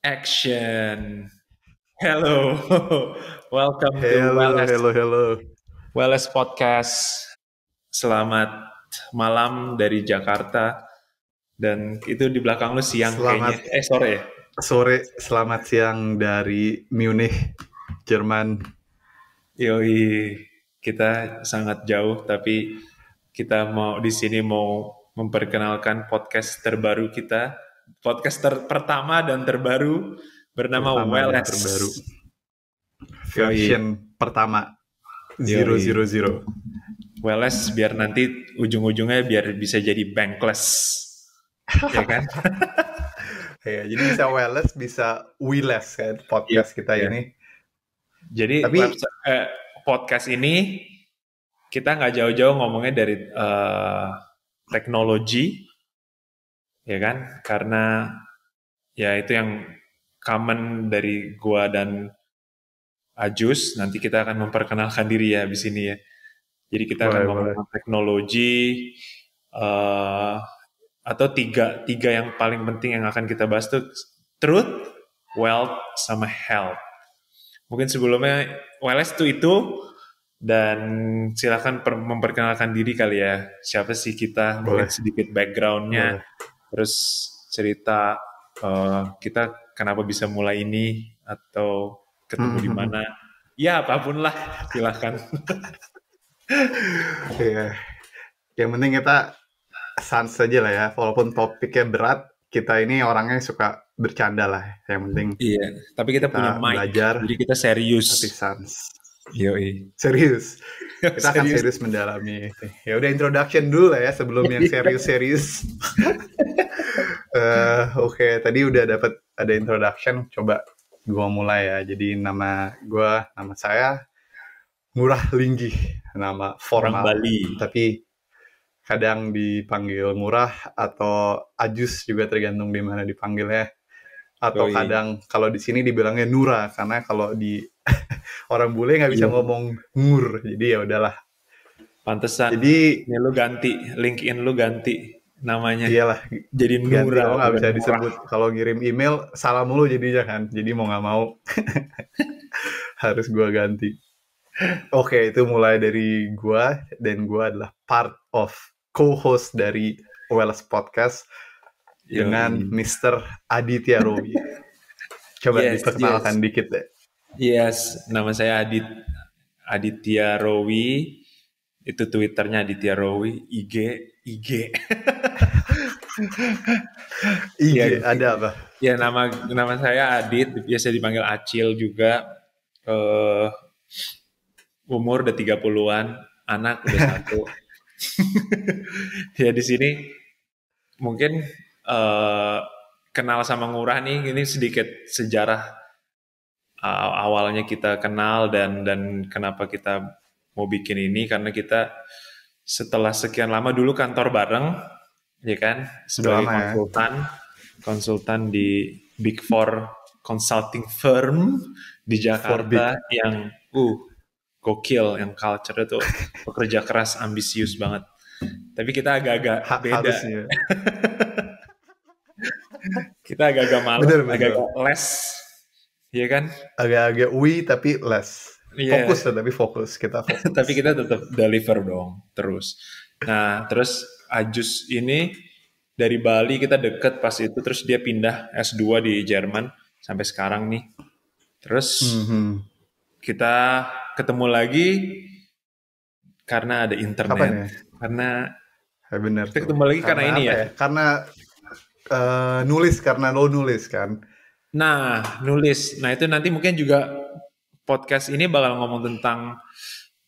Action. Hello. Welcome to Hello, hello, hello. Wellness Podcast. Selamat malam dari Jakarta. Dan itu di belakang lu siang Selamat kayaknya. Sore ya? sore, selamat siang dari Munich, Jerman. Yoi. Kita sangat jauh tapi kita mau di sini mau memperkenalkan podcast terbaru kita. Podcast pertama dan terbaru bernama Pertama dan Wellness. terbaru. Yoi. Version pertama, Yoi. 000. Wellness biar nanti ujung-ujungnya biar bisa jadi bankless, ya kan? Ya, jadi bisa wireless, bisa wireless kan podcast kita Iya. ini. Jadi Tapi podcast ini kita nggak jauh-jauh ngomongnya dari teknologi, ya kan? Karena ya itu yang common dari gua dan Ajus. Nanti kita akan memperkenalkan diri ya di sini ya. Jadi kita akan boleh. ngomong teknologi, eh, atau tiga yang paling penting yang akan kita bahas tuh truth, wealth, sama health. Mungkin sebelumnya wellness itu dan silakan memperkenalkan diri kali ya. Siapa sih kita? Mungkin Boleh, sedikit backgroundnya, boleh. terus cerita kita kenapa bisa mulai ini atau ketemu di mana. Ya apapun lah, silakan. Ya, yang penting kita sans saja lah ya. Walaupun topiknya berat, kita ini orangnya suka bercanda lah. Yang penting Iya, tapi kita punya kita mic, belajar, jadi kita serius. tapi sans. Yoi. Serius. Kita akan Serius. serius mendalami. Ya udah introduction dulu lah ya sebelum yang serius-serius. Oke, tadi udah dapat ada introduction. Coba gua mulai ya. Jadi nama saya Ngurah Linggih, nama Orang formal. Bali. Tapi kadang dipanggil Ngurah atau Ajus juga tergantung di mana dipanggilnya. Atau Yoi. kadang kalau di sini dibilangnya Nura karena kalau di orang bule nggak bisa Iya. ngomong ngur, jadi ya udahlah. Pantesan. Jadi Ya lu ganti, LinkedIn lu ganti namanya. iyalah Jadi ganti Nura kalau nggak bukan bisa Nurah. disebut. Kalau ngirim email salah mulu jadinya kan. Jadi mau nggak mau harus gua ganti. Oke, itu mulai dari gua dan gua adalah part of co-host dari Wellness Podcast dengan Yoi. Mr. Aditya Rowi. Coba Yes, diperkenalkan dikit deh. yes. Nama saya Aditya Rowi. Itu Twitternya Aditya Rowi. IG. IG Ya, ada apa? ya nama saya Adit. Biasa dipanggil Acil juga. Eh, umur udah 30-an. Anak udah satu. Ya di sini mungkin eh, kenal sama Ngurah nih, ini sedikit sejarah awalnya kita kenal dan kenapa kita mau bikin ini karena kita setelah sekian lama dulu kantor bareng, ya kan, Udah sebagai lama ya. konsultan di Big Four consulting firm di Jakarta yang gokil, yang culture itu pekerja keras, ambisius banget. Tapi kita agak-agak beda. Harusnya. Kita agak-agak malas, Bener. agak-agak less, ya kan? Agak-agak tapi less. Iya. Fokus tapi fokus. Kita fokus. Tapi kita tetap deliver dong, terus. Nah, terus Ajus ini dari Bali kita deket pas itu, terus dia pindah S2 di Jerman sampai sekarang nih. Terus kita ketemu lagi karena ada internet. Kapan ya? Karena bener kita ketemu lagi karena ini ya. Karena nulis, karena lo nulis kan. Nah, nulis. Nah, itu nanti mungkin juga podcast ini bakal ngomong tentang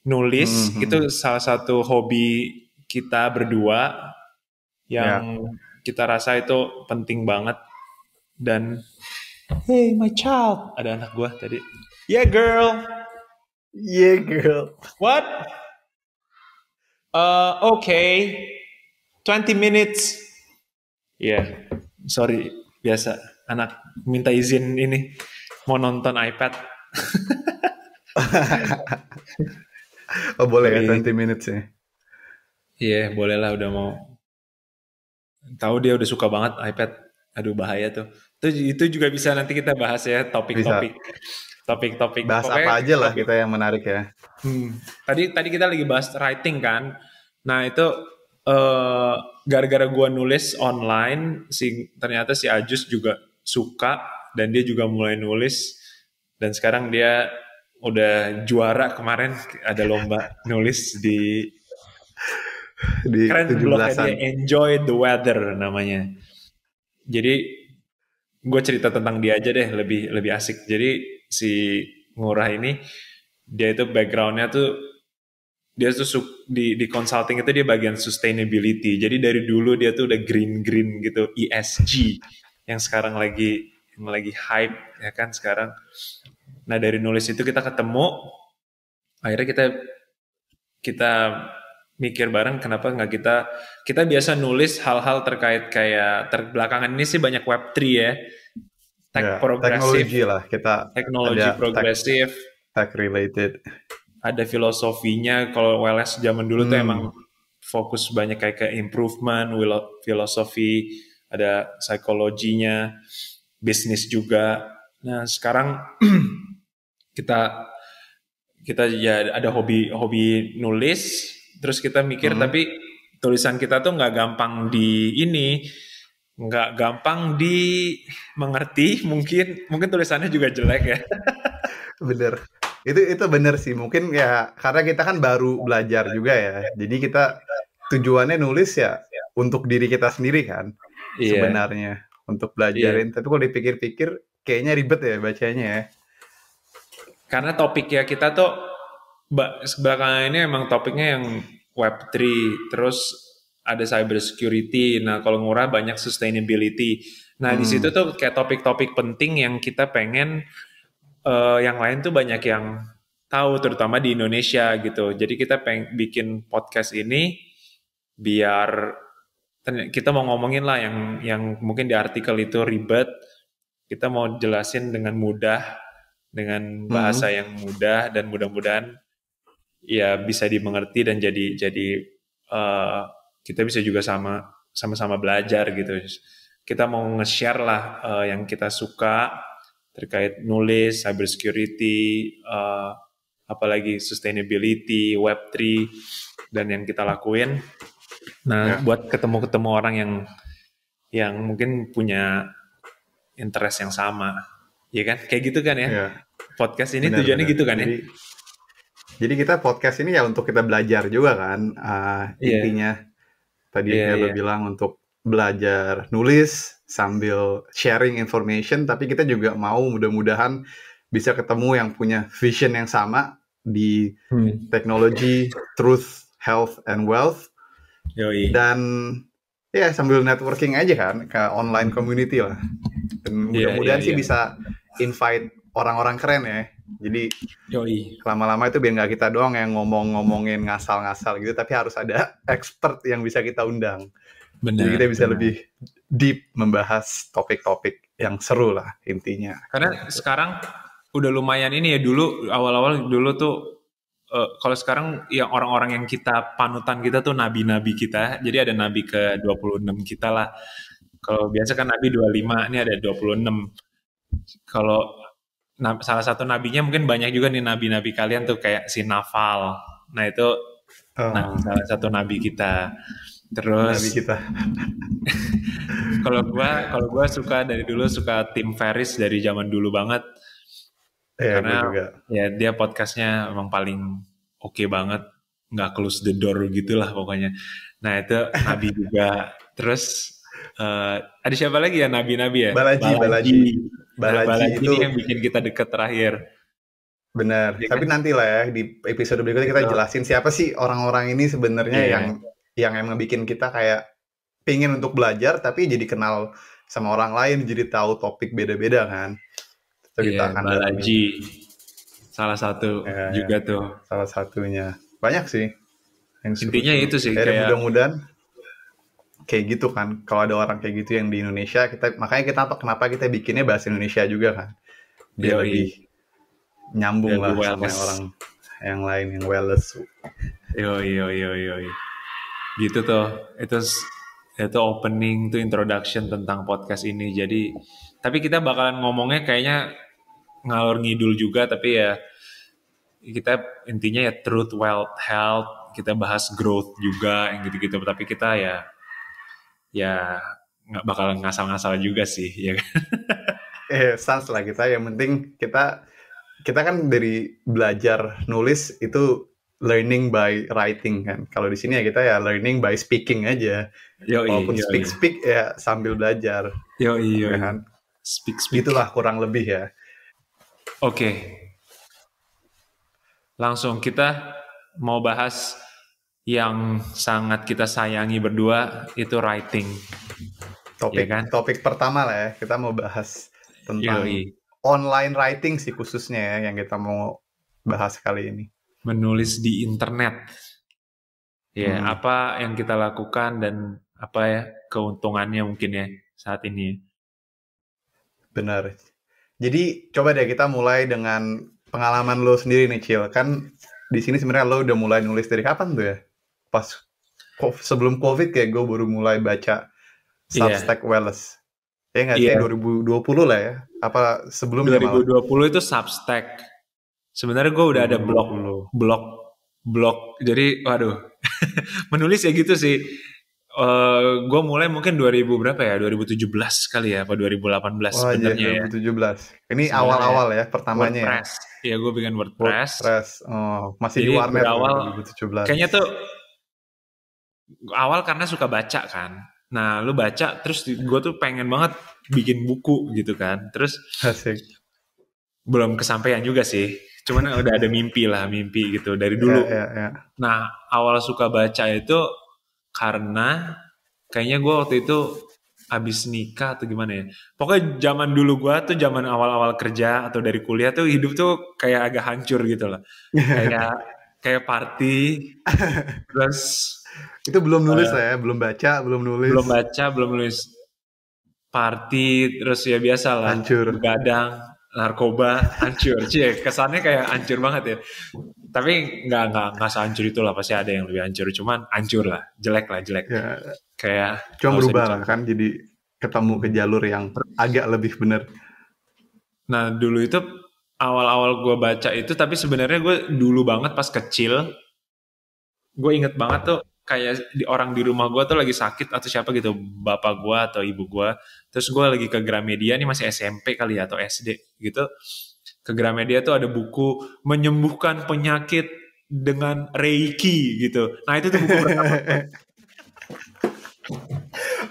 nulis. Itu salah satu hobi kita berdua yang kita rasa itu penting banget. Dan hey my child, ada anak gua tadi. Yeah girl. Yeah girl. What? Okay. 20 minutes. Yeah. Sorry, biasa anak minta izin ini mau nonton iPad. Oh boleh ya 20 minutes ya. Iya, boleh lah, udah mau. Tahu dia udah suka banget iPad. Aduh bahaya tuh. Itu juga bisa nanti kita bahas ya Bisa topik-topik. bahas Pokoknya apa aja lah topik. kita yang menarik ya. Tadi kita lagi bahas writing kan. Nah itu eh, gara-gara gua nulis online, ternyata si Ajus juga suka dan dia juga mulai nulis dan sekarang dia udah juara kemarin ada lomba nulis di Di keren blognya dia 17-an. Enjoy the Weather namanya. Jadi gue cerita tentang dia aja deh lebih lebih asik. Jadi si Ngurah ini dia itu backgroundnya tuh dia tuh di consulting itu dia bagian sustainability. Jadi dari dulu dia tuh udah green green gitu ESG yang sekarang lagi hype ya kan sekarang. Nah dari nulis itu kita ketemu, akhirnya kita mikir bareng kenapa nggak kita biasa nulis hal-hal terkait kayak terbelakangan ini sih banyak Web3 ya, tech Ya, progresif, teknologi lah kita teknologi ada progresif, tech related. ada filosofinya. Kalau Welles zaman dulu tuh emang Hmm, fokus banyak kayak ke improvement, filosofi, ada psikologinya, bisnis juga. Nah sekarang kita kita ya ada hobi hobi nulis, terus kita mikir hmm. tapi tulisan kita tuh nggak gampang nggak gampang dimengerti, mungkin tulisannya juga jelek ya. Bener. Itu bener sih. Mungkin ya karena kita kan baru belajar juga ya. Jadi kita tujuannya nulis ya untuk diri kita sendiri kan Iya, sebenarnya untuk iya. belajarin. Tapi kalau dipikir-pikir kayaknya ribet ya bacanya ya. Karena topik ya kita tuh belakangan ini emang topiknya yang Web3, terus ada cyber security. Nah, kalau Ngurah banyak sustainability. Nah, di situ Hmm. tuh kayak topik-topik penting yang kita pengen yang lain tuh banyak yang tahu, terutama di Indonesia gitu. Jadi kita pengen bikin podcast ini biar kita mau ngomongin lah yang mungkin di artikel itu ribet, kita mau jelasin dengan mudah, dengan bahasa Hmm. yang mudah dan mudah-mudahan ya bisa dimengerti dan jadi eh, kita bisa juga sama-sama belajar gitu. Kita mau nge-share lah yang kita suka terkait nulis, cybersecurity, apalagi sustainability, Web3 dan yang kita lakuin. Nah, Ya, buat ketemu-ketemu orang yang mungkin punya interest yang sama, ya kan? Kayak gitu kan ya? ya, Podcast ini tujuannya benar-benar. gitu kan ya? Jadi kita podcast ini ya untuk kita belajar juga kan. Iya, Intinya tadi iya, Helo iya. bilang untuk belajar nulis sambil sharing information, tapi kita juga mau mudah-mudahan bisa ketemu yang punya vision yang sama di Hmm. teknologi, truth, health, and wealth. Yoi. Dan ya sambil networking aja kan ke online community lah. Dan Iya, iya, mudah-mudahan sih iya. bisa invite orang-orang keren ya. Jadi Yoi. lama-lama itu biar nggak kita doang yang ngomongin ngasal-ngasal gitu, tapi harus ada expert yang bisa kita undang. Jadi Benar, kita bisa benar. lebih deep membahas topik-topik yang seru lah intinya. Karena sekarang udah lumayan ini ya, dulu awal-awal dulu tuh kalau sekarang yang orang-orang yang kita panutan kita tuh nabi-nabi kita. Jadi ada nabi ke 26 kita lah. Kalau biasa kan nabi 25, ini ada 26. Kalau salah satu nabinya mungkin banyak juga nih nabi-nabi kalian tuh kayak si Nafal. Nah, itu salah satu nabi kita. Nabi Terus kita. kalau gua suka dari dulu suka Tim Ferris dari zaman dulu banget Ya, gue karena juga. ya dia podcastnya emang paling oke banget, nggak close the door gitulah pokoknya. Nah itu Nabi juga. Terus ada siapa lagi ya nabi-nabi ya? Balaji. Balaji. Nah Balaji Balaji itu ini yang bikin kita deket terakhir, benar. ya Tapi kan? nanti lah ya di episode berikutnya kita Itu. jelasin siapa sih orang-orang ini sebenarnya Iya, yang emang bikin kita kayak pingin untuk belajar tapi jadi kenal sama orang lain, jadi tahu topik beda-beda kan. Itu iya kita akan dalami. Balaji salah satu Ya, juga tuh. salah satunya. Banyak sih yang Intinya seru-seru. itu sih Ya, dan kayak mudah-mudahan kayak gitu kan. Kalau ada orang kayak gitu yang di Indonesia, makanya kenapa kita bikinnya bahasa Indonesia juga kan. Biar yoi, lebih nyambung lebih lah sama wellness. orang yang lain yang wellness. Yoi, yoi, yoi, yoi. Gitu tuh. itu opening tuh introduction tentang podcast ini. Jadi tapi kita bakalan ngomongnya kayaknya ngalor ngidul juga, tapi ya kita intinya ya truth, wealth, health, kita bahas growth juga yang gitu-gitu. Tapi kita ya nggak bakalan ngasal-ngasal juga sih, ya kan? Sans lah kita. Yang penting kita kan dari belajar nulis itu learning by writing kan. Kalau di sini ya kita ya learning by speaking aja. Yoi, Walaupun yoi. speak ya sambil belajar. Yoi, Ya yoi. kan? Speak. Itulah kurang lebih ya. Oke. Langsung kita mau bahas yang sangat kita sayangi berdua, itu writing. Topik Ya kan? topik pertama lah ya. Kita mau bahas tentang Yoi. online writing sih khususnya ya yang kita mau bahas kali ini. Menulis di internet. Ya, apa yang kita lakukan dan apa ya keuntungannya mungkin ya saat ini. Benar. Jadi coba deh kita mulai dengan pengalaman lo sendiri nih, Cil. Kan di sini sebenarnya lo udah mulai nulis dari kapan tuh ya? Pas sebelum COVID kayak gue baru mulai baca Substack Welles. Ya nggak sih, 2020 lah ya? Apa sebelumnya 2020 malah? Itu Substack. Sebenarnya gue udah ada blog. Jadi waduh, menulis ya gitu sih. Gue mulai mungkin 2000 berapa ya? 2017 kali ya, apa 2018 sebenarnya ya. 2017. Ini awal-awal ya pertamanya WordPress. Ya gue bikin WordPress. Oh, masih jadi di warnet berawal, 2017. Kayaknya tuh awal karena suka baca kan. Nah, lu baca terus gue tuh pengen banget bikin buku gitu kan. Terus asik. Belum kesampaian juga sih. Cuman udah ada mimpi gitu dari dulu. Nah, awal suka baca itu karena kayaknya gue waktu itu abis nikah atau gimana ya. Pokoknya zaman dulu gue tuh zaman awal-awal kerja atau dari kuliah tuh hidup tuh kayak agak hancur gitu loh. kayak party. Terus itu belum nulis lah ya, belum baca, belum nulis. Party, terus ya biasa lah. Hancur. Begadang, narkoba, hancur. Cie, kesannya kayak hancur banget ya. Tapi nggak sehancur itu lah, pasti ada yang lebih hancur. Cuman hancur lah, jelek. Ya, kayak cuma berubah lah kan, jadi ketemu ke jalur yang agak lebih benar. Nah dulu itu awal-awal gue baca itu, tapi sebenarnya gue dulu banget pas kecil, gue inget banget tuh kayak orang di rumah gue tuh lagi sakit atau siapa gitu, bapak gue atau ibu gue, terus gue lagi ke Gramedia, nih masih SMP kali ya atau SD gitu, ke Gramedia tuh ada buku menyembuhkan penyakit dengan Reiki gitu. Nah itu tuh buku pertama.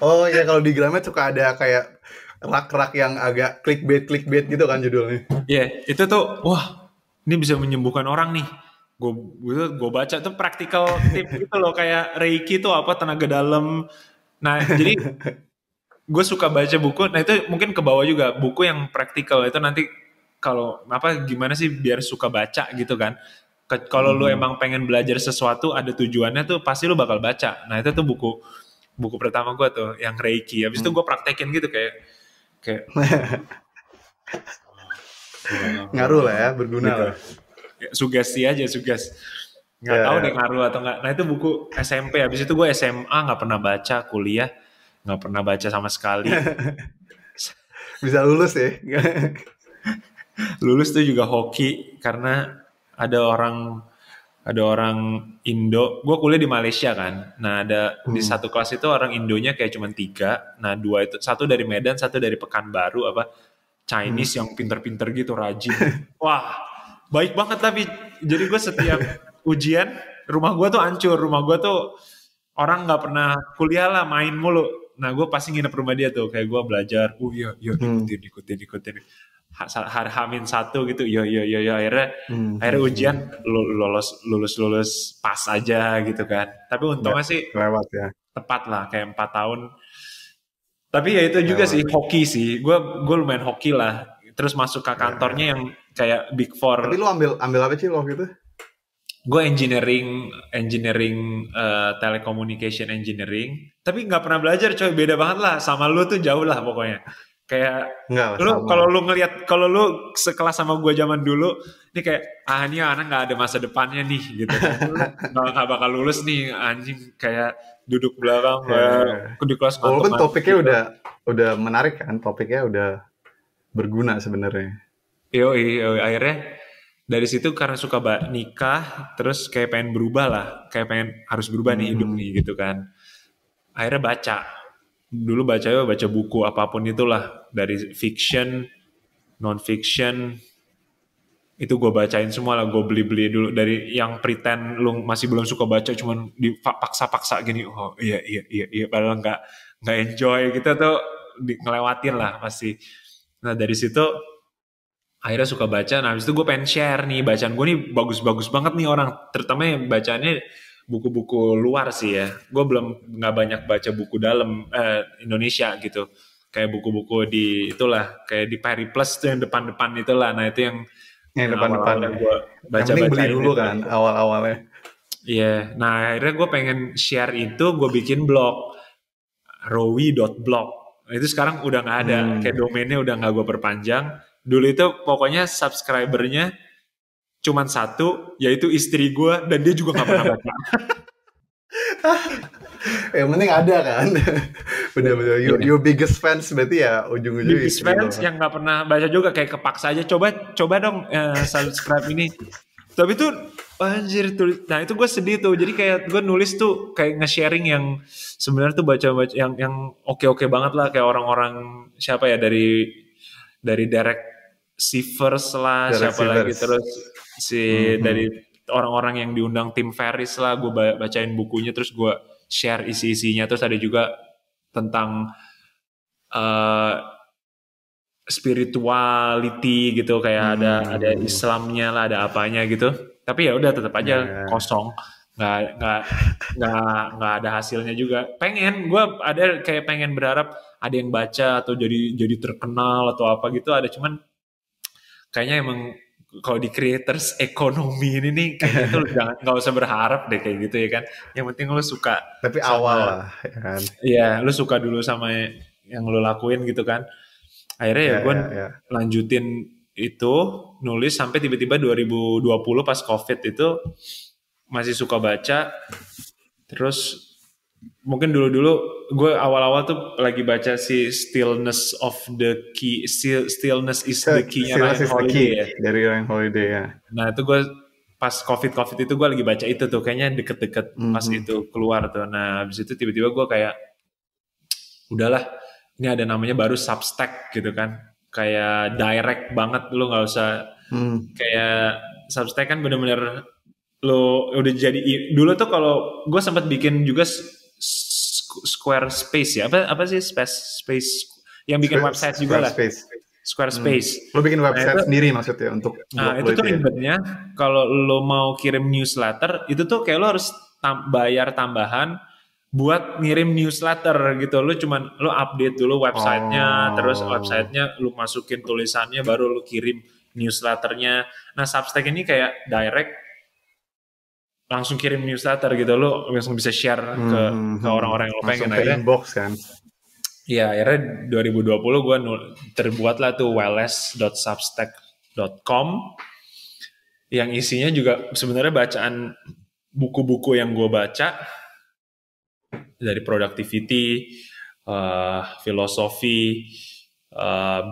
Oh ya, kalau di Gramet suka ada kayak rak-rak yang agak clickbait gitu kan judulnya. Iya, itu tuh wah ini bisa menyembuhkan orang nih. Gue baca tuh practical tip gitu loh, kayak Reiki tuh apa, tenaga dalam. Nah jadi gue suka baca buku. Nah itu mungkin ke bawah juga buku yang praktikal itu nanti kalau apa gimana sih biar suka baca gitu kan. Kalau lu emang pengen belajar sesuatu ada tujuannya tuh pasti lu bakal baca. Nah itu tuh buku pertama gue tuh yang Reiki. Habis itu gue praktekin gitu kayak ngaruh lah ya, berguna gitu. lah. Sugesti aja, nggak tahu deh ngaruh atau nggak. Nah itu buku SMP. Habis itu gue SMA nggak pernah baca, kuliah nggak pernah baca sama sekali. Bisa lulus ya. Lulus tuh juga hoki karena ada orang Indo. Gue kuliah di Malaysia kan. Nah ada di satu kelas itu orang Indonya kayak cuma 3. Nah 2 itu, satu dari Medan, satu dari Pekanbaru, apa Chinese yang pinter-pinter gitu, rajin. Wah baik banget. Tapi jadi gue setiap ujian rumah gue tuh hancur. Rumah gue tuh orang nggak pernah kuliah lah, main mulu. Nah gue pasti nginep rumah dia tuh, kayak gue belajar. Iya ikutin. Hamin 1 gitu. Yo akhirnya ujian lulus pas aja gitu kan. Tapi untungnya sih lewat ya. Tepat lah kayak 4 tahun. Tapi ya itu juga sih hoki sih. Gue lumayan hoki lah. Terus masuk ke kantornya yang kayak Big Four. Tapi lu ambil apa sih lo gitu? Gue engineering telecommunication engineering. Tapi nggak pernah belajar coy, beda banget lah sama lu tuh, jauh lah pokoknya. Kayak Enggak lah, lu sama. kalau lu sekelas sama gue zaman dulu, ini kayak ini anak nggak ada masa depannya nih gitu kan. Lu nggak bakal lulus nih anjing, kayak duduk belakang kayak di kelas Walaupun ngantuk-ngantuk topiknya gitu. udah menarik kan, topiknya udah berguna sebenarnya. Yoi, akhirnya dari situ karena suka nikah, terus kayak pengen berubah lah, kayak pengen harus berubah nih hidup nih gitu kan. Akhirnya dulu baca buku apapun itulah, dari fiction, non fiction, itu gue bacain semua lah, gue beli dulu, dari yang pretend lu masih belum suka baca, cuman dipaksa-paksa gini, oh iya, padahal nggak enjoy gitu tuh, ngelewatin lah pasti. Nah dari situ akhirnya suka baca. Nah habis itu gue pengen share nih, bacaan gue nih bagus-bagus banget nih orang, terutama yang bacaannya buku-buku luar sih ya. Gue belum nggak banyak baca buku dalam Indonesia gitu, kayak buku-buku di itulah, kayak di Periplus tuh yang depan-depan itulah. Nah itu yang Depan-depan awal-awal ya. gue Yang penting beli baca-bacain dulu itu. kan awal-awalnya. Iya, nah akhirnya gue pengen share itu, gue bikin blog, rowi.blog. Itu sekarang udah nggak ada, kayak domainnya udah nggak gue perpanjang. Dulu itu pokoknya subscribernya cuman satu, yaitu istri gue, dan dia juga nggak pernah baca. Yang penting ada kan. Bener-bener your biggest fans berarti ya ujung-ujungnya Biggest istri fans lo. yang nggak pernah baca juga, kayak kepaksa aja, coba dong subscribe ini. Tapi tuh anjir tuh, nah itu gue sedih tuh. Jadi kayak gue nulis tuh kayak nge-sharing yang sebenarnya tuh baca yang oke banget lah, kayak orang-orang siapa ya, dari Derek Sivers lah, Derek siapa lagi, Sivers. terus dari orang-orang yang diundang Tim Ferriss lah, gue bacain bukunya, terus gue share isi-isinya. Terus ada juga tentang spirituality gitu, kayak ada Islamnya lah, ada apanya gitu. Tapi ya udah tetap aja kosong, nggak ada hasilnya juga. Gue ada kayak pengen berharap ada yang baca atau jadi terkenal atau apa gitu, ada, cuman kayaknya emang kalau di creators ekonomi ini nih kayaknya tuh nggak usah berharap deh kayak gitu ya kan. Yang penting lu suka Tapi sama, awal lah ya kan. iya lu suka dulu sama yang lu lakuin gitu kan. Akhirnya ya gue lanjutin itu nulis sampai tiba-tiba 2020 pas COVID itu masih suka baca. Terus mungkin dulu gue awal-awal tuh lagi baca si Stillness is the key-nya Ryan Holiday ya. Dari Ryan Holiday ya. Nah itu gue pas COVID itu gue lagi baca itu tuh, kayaknya deket-deket pas itu keluar tuh. Nah habis itu tiba-tiba gue kayak udahlah, ini ada namanya baru Substack gitu kan, kayak direct banget, lu nggak usah kayak Substack kan bener-bener lo udah jadi. Dulu tuh kalau gue sempat bikin juga Squarespace ya, apa sih Space yang bikin website juga lah, Squarespace. Lo bikin website sendiri maksudnya untuk nah itu tuh ribetnya, kalau lo mau kirim newsletter itu tuh kayak lo harus bayar tambahan buat ngirim newsletter gitu. Lo update dulu websitenya, terus websitenya lo masukin tulisannya, baru lo kirim newsletternya. Nah Substack ini kayak direct langsung kirim newsletter gitu, lo langsung bisa share ke orang-orang yang lo pengen. Akhirnya inbox kan. Iya, akhirnya 2020 gue terbuat lah tuh wellness.substack.com yang isinya juga sebenarnya bacaan buku-buku yang gue baca, dari productivity, filosofi,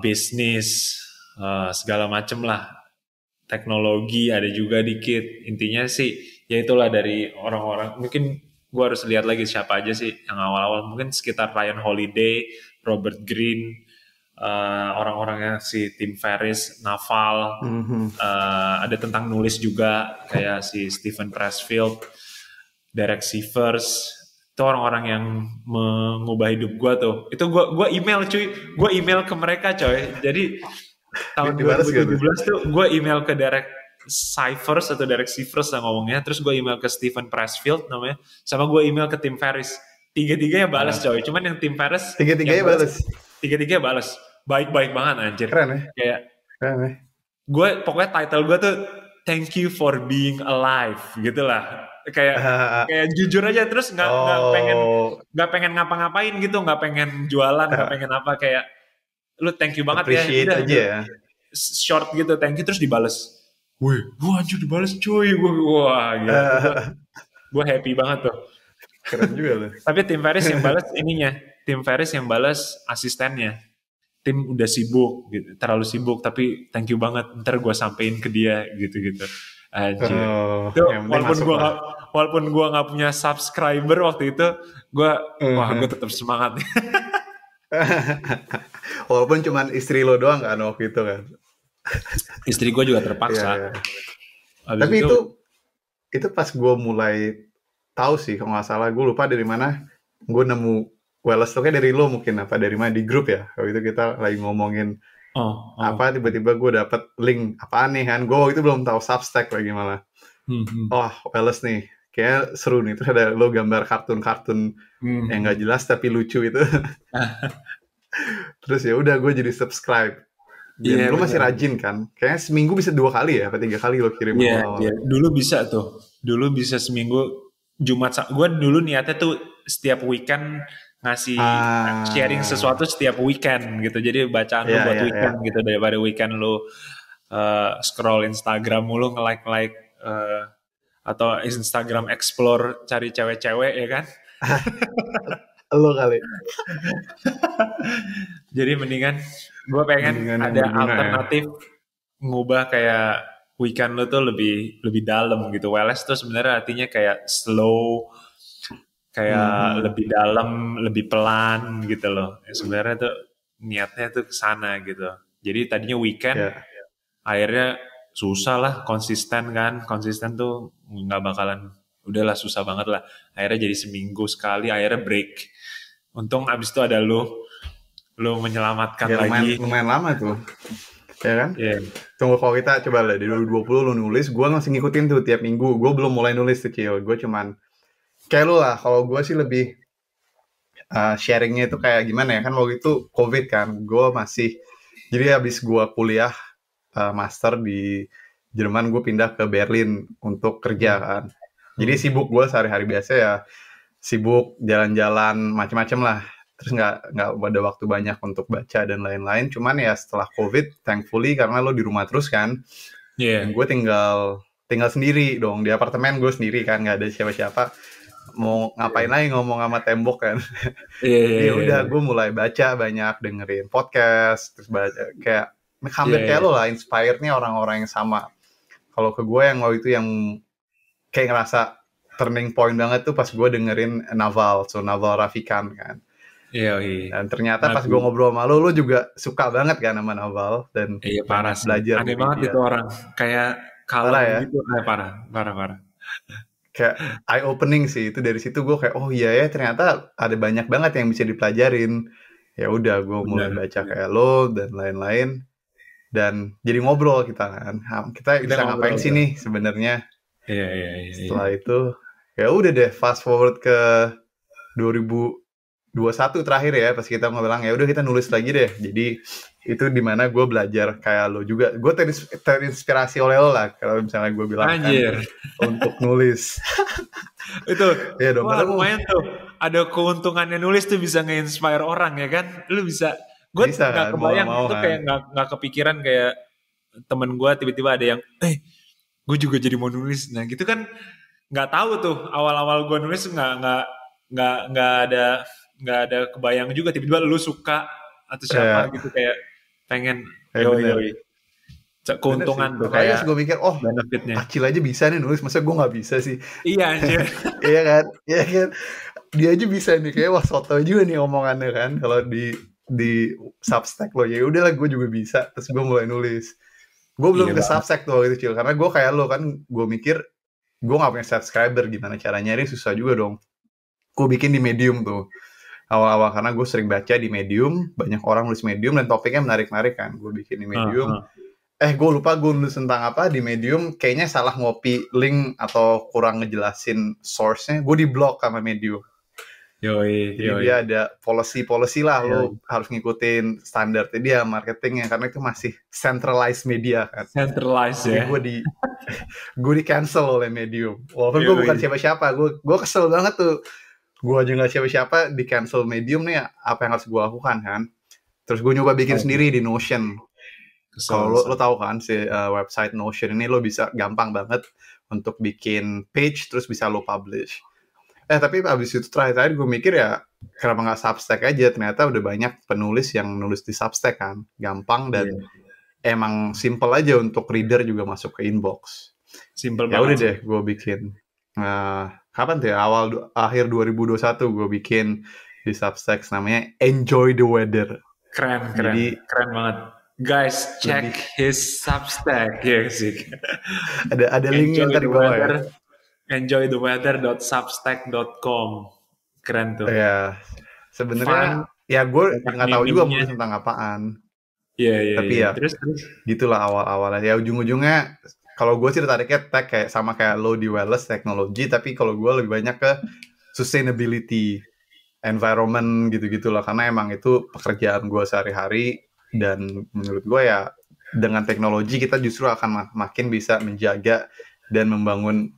bisnis, segala macem lah, teknologi ada juga dikit. Intinya sih ya itulah, dari orang-orang. Mungkin gue harus lihat lagi siapa aja sih yang awal-awal, mungkin sekitar Ryan Holiday, Robert Greene, orang-orangnya si Tim Ferriss, Naval, ada tentang nulis juga kayak si Stephen Pressfield, Derek Sivers. Itu orang-orang yang mengubah hidup gue tuh. Itu gue email gue email ke mereka coy. Jadi tahun 2017 tuh gue email ke Derek Sivers atau Derek Sivers lah ngomongnya, terus gue email ke Stephen Pressfield namanya, sama gue email ke Tim Ferriss. Tiga-tiganya balas coy. Cuman yang Tim Ferriss tiga-tiganya balas. Baik-baik banget anjir. Keren ya. Kayak keren ya. Gue pokoknya title gue tuh thank you for being alive gitu lah. Kayak jujur aja, terus nggak pengen ngapa-ngapain gitu, nggak pengen jualan, nggak pengen apa, kayak lu thank you banget appreciate ya, aja ya. short gitu thank you terus dibales, wih gua anjir dibales cuy, wah gitu, gua happy banget tuh. Keren juga loh. Tapi tim Ferris yang balas ininya, tim Ferris yang balas asistennya. Tim udah sibuk, gitu, terlalu sibuk, tapi thank you banget, ntar gue sampein ke dia, gitu-gitu. Anjir. Itu walaupun gue nggak punya subscriber waktu itu, wah gue tetap semangat. Walaupun cuman istri lo doang kan waktu itu kan. Istri gue juga terpaksa. Tapi itu pas gue mulai tahu sih, kalau nggak salah gue lupa dari mana gue nemu Wellness tuh kayak dari lo mungkin, apa dari mana, di grup ya. Waktu itu kita lagi ngomongin apa, tiba-tiba gue dapet link apaan nih kan, gue waktu itu belum tahu Substack lagi malah. Oh Wellness nih kayak seru nih, terus ada lo gambar kartun-kartun yang nggak jelas tapi lucu itu. Terus ya udah gue jadi subscribe. Dan lo masih rajin kan, kayaknya seminggu bisa 2 kali ya, apa 3 kali lo kirim. Dulu bisa tuh, dulu bisa seminggu Jumat. Gue dulu niatnya tuh setiap weekend ngasih sharing sesuatu setiap weekend gitu, jadi bacaan lu buat weekend gitu, daripada weekend lu scroll Instagram mulu, nge-like atau Instagram explore cari cewek-cewek ya kan. Lo kali. Jadi mendingan gue pengen ada alternatif ngubah kayak weekend lu tuh lebih dalam gitu. Wellness tuh sebenarnya artinya kayak slow, kayak lebih dalam, lebih pelan gitu loh. Sebenarnya tuh niatnya tuh kesana gitu. Jadi tadinya weekend, akhirnya susah lah konsisten kan. Konsisten tuh nggak bakalan, udahlah susah banget lah. Akhirnya jadi seminggu sekali, akhirnya break. Untung abis itu ada lu menyelamatkan lagi. Lumayan lama tuh. Ya kan? Tunggu, kalau kita coba lah, di 2020 lu nulis, gue masih ngikutin tuh tiap minggu. Gue belum mulai nulis tuh, Cil. Gue cuman kayak lu lah, kalau gue sih lebih sharingnya itu kayak gimana ya, kan waktu itu COVID kan, gue masih, jadi habis gue kuliah master di Jerman, gue pindah ke Berlin untuk kerja kan, jadi sibuk gue sehari-hari biasa ya, sibuk jalan-jalan macam-macam lah, terus nggak ada waktu banyak untuk baca dan lain-lain. Cuman ya setelah COVID, thankfully karena lo di rumah terus kan, dan gue tinggal sendiri dong di apartemen gue sendiri kan, nggak ada siapa-siapa, mau ngapain lagi ngomong sama tembok kan. Ya udah gue mulai baca banyak, dengerin podcast, terus baca kayak hampir kayak lo lah, inspire-nya orang-orang yang sama. Kalau ke gue yang waktu itu yang kayak ngerasa turning point banget tuh pas gue dengerin Naval Ravikant kan. Dan ternyata pas gue ngobrol sama lo juga suka banget kan sama Naval, dan parah belajar. Aneh banget itu orang, kayak kalem gitu, parah. Kayak eye opening sih itu. Dari situ gue kayak, oh iya ya, ternyata ada banyak banget yang bisa dipelajarin. Ya udah gue mulai baca kayak lo dan lain-lain, dan jadi ngobrol kita kan, kita bisa ngapain sih nih sebenarnya. Setelah itu ya udah deh, fast forward ke 2021 terakhir ya, pas kita bilang ya udah kita nulis lagi deh. Jadi itu dimana gue belajar kayak lo juga, gue terinspirasi oleh lo lah kalau misalnya gue bilang kan, untuk nulis. Itu ya dong, lumayan tuh, ada keuntungannya nulis tuh, bisa nge-inspire orang ya kan. Lu bisa, gue nggak kebayang tuh, kayak nggak kepikiran kayak temen gue tiba-tiba ada yang gue juga jadi mau nulis, nah gitu kan. Nggak tahu tuh awal-awal gue nulis, nggak ada kebayang juga, tiba-tiba lu suka atau siapa gitu, kayak pengen yoi. Keuntungan tuh kayak gue mikir, benefitnya. Acil aja bisa nih nulis, masa gue nggak bisa sih? Iya anjir. Iya kan, dia aja bisa nih, kayak wah soto juga nih omongannya kan. Kalau di Substack lo, ya udahlah gue juga bisa. Terus gue mulai nulis. Gue belum ke Substack tuh waktu itu, Cil, karena gue kayak lo kan, gue mikir gue nggak punya subscriber, gimana cara nyari, susah juga dong. Gue bikin di Medium tuh awal-awal, karena gue sering baca di Medium, banyak orang nulis Medium dan topiknya menarik-menarik kan. Gue bikin di Medium. Gue lupa gue nulis tentang apa di Medium, kayaknya salah ngopi link atau kurang ngejelasin source-nya, gue di-block sama Medium. Jadi dia ada policy lah, lo harus ngikutin standarnya dia marketingnya, karena itu masih centralized media kan. Ya. Gue di cancel oleh Medium. Walaupun gue bukan siapa-siapa, gue kesel banget tuh. Gue aja nggak siapa-siapa, di cancel Medium nih, apa yang harus gue lakukan kan? Terus gue nyoba bikin sendiri di Notion. Kalau lo tahu kan si website Notion ini lo bisa gampang banget untuk bikin page terus bisa lo publish. Tapi abis itu terakhir gue mikir ya kenapa nggak Substack aja? Ternyata udah banyak penulis yang nulis di Substack kan, gampang dan emang simple aja untuk reader juga masuk ke inbox. Simple ya banget. Udah deh, gue bikin. Kapan tuh ya? Akhir 2021 gue bikin di Substack namanya Enjoy the Weather. Keren banget. Guys, check his Substack ya sih. Ada linknya ntar di bawah ya. Enjoytheweather.substack.com. Keren tuh. Ya, sebenarnya ya gue nggak tahu juga nulis tentang apaan. Iya. Tapi ya, terus gitulah awal-awalnya. Ya ujung-ujungnya, kalau gue sih tertariknya tech sama kayak lo di Wellness teknologi, tapi kalau gue lebih banyak ke sustainability, environment gitu-gitulah. Karena emang itu pekerjaan gue sehari-hari. Dan menurut gue ya dengan teknologi kita justru akan makin bisa menjaga dan membangun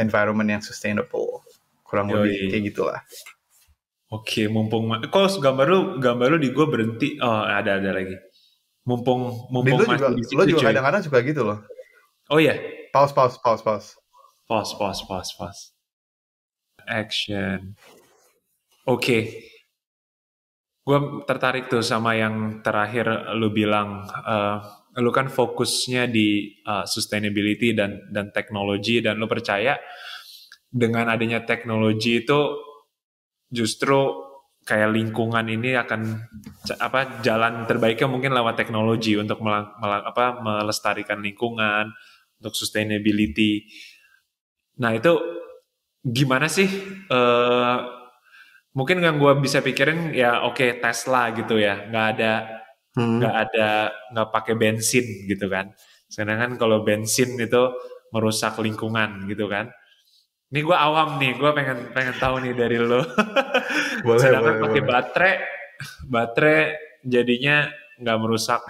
environment yang sustainable, kurang lebih kayak gitulah. Oke, mumpung kok gambar lu di gue berhenti. Oh, ada lagi. Mumpung masih juga, di situ. Lo juga kadang-kadang suka gitu loh. Oh iya. Pause. Action. Oke. Gue tertarik tuh sama yang terakhir lu bilang, lu kan fokusnya di sustainability dan teknologi, dan lu percaya dengan adanya teknologi itu justru kayak lingkungan ini akan jalan terbaiknya mungkin lewat teknologi untuk melestarikan lingkungan, untuk sustainability. Nah itu gimana sih? Mungkin yang gue bisa pikirin ya oke, Tesla gitu ya, nggak pakai bensin gitu kan. Sedangkan kalau bensin itu merusak lingkungan gitu kan. Ini gue awam nih, gue pengen tahu nih dari lo. Sedangkan pakai baterai jadinya nggak merusak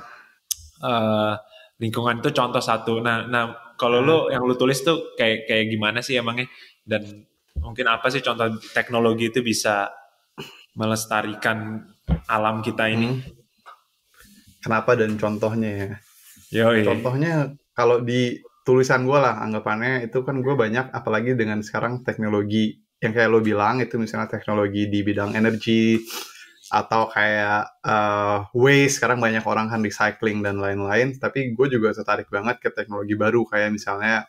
lingkungan, itu contoh satu. Nah kalau lo yang lo tulis tuh kayak gimana sih emangnya, dan mungkin apa sih contoh teknologi itu bisa melestarikan alam kita ini? Kenapa dan contohnya ya? Yoi. Contohnya kalau di tulisan gue lah anggapannya itu kan gue banyak, apalagi dengan sekarang teknologi yang kayak lo bilang itu misalnya teknologi di bidang energi atau kayak waste, sekarang banyak orang kan recycling dan lain-lain, tapi gue juga tertarik banget ke teknologi baru kayak misalnya